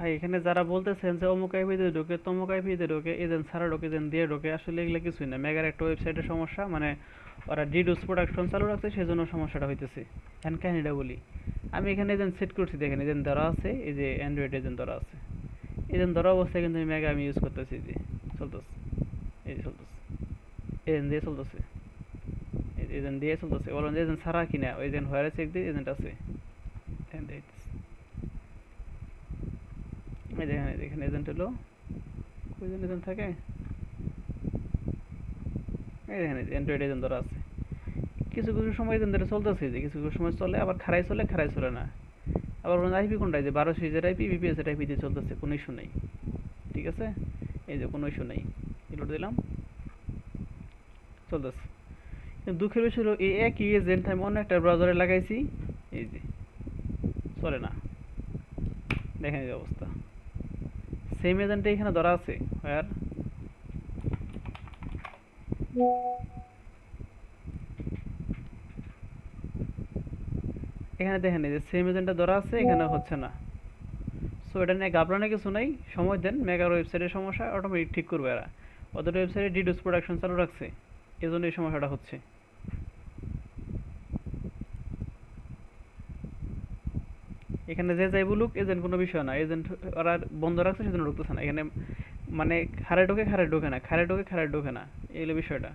ভাই এখানে যারা বলতেছেন যে অমুক আইপিতে ঢোকে তমুক আইপিতে ঢোকে এজেন্ট ছাড়া ঢোকে এজেন্ট দিয়ে ঢোকে, আসলে এগুলো কিছুই না, মেগার একটা ওয়েবসাইটের সমস্যা, মানে ওরা ডিডোস প্রোডাকশন চালু রাখছে সেজন্য সমস্যাটা হইতেছে। এখন কাহিনিটা বলি, আমি এখানে এজেন্ট সেট করছি, দেখেন এজেন্ট ধরা আছে, এই যে অ্যান্ড্রয়েড এজেন্ট ধরা আছে, এজেন্ট ধরা অবস্থায় কিন্তু মেগা আমি ইউজ করতেছি, যে চলতেছে, এই যে চলতেছে, এজেন্ট দিয়ে চলতেছে, এজেন্ট দিয়ে চলতেছে, বলুন যে এজেন্ট ছাড়া কিনা, ওই এজেন্ট হয়ারে চেক দিয়ে এজেন্ট আছে, এই দেখেন এখানে এজেন্ট হলো, কয়জন এজেন্ট থাকে, এই দেখেন অ্যান্ড্রয়েড এজেন্ট ধরা আছে। কিছু কিছু সময় এজেন্ট ধরে চলতেছে, যে কিছু কিছু সময় চলে, আবার খারাই চলে না। আবার আইপি কোনটা, যে 1200 এর আইপি বিপিএস এর আইপি দিয়ে চলতেছে, কোনো ইস্যু নেই, ঠিক আছে, এই যে কোনো ইস্যু নেই, রিলোড দিলাম, চলতেছে। কিন্তু দুঃখের বিষয় হলো এই একই এজেন্ট আমি অন্য একটা ব্রাউজারে লাগাইছি, এই যে চলে না, দেখেন এই অবস্থা, সেম এজেন্টে এখানে ধরা আছে, আর এখানে দেখেন এই যে সেম এজেন্টটা ধরা আছে, এখানে হচ্ছে না। সো এটা নিয়ে ঘাবড়ানোর কিছু নাই, সময় দেন, মেগার ওয়েবসাইটের সমস্যা অটোমেটিক ঠিক করবে এরা, ওদের ওয়েবসাইটে ডিডোস প্রোডাকশন চালু রাখছে, এজন্য এই সমস্যাটা হচ্ছে। এখানে যে যাই বলুক এজেন্ট কোনো বিষয় না, এজেন্ট ওরা বন্ধ রাখছে সেজন্য ঢুকতেছে না এখানে, মানে খারে ঢোকে না, খারে ঢোকে না, এই হলো বিষয়টা।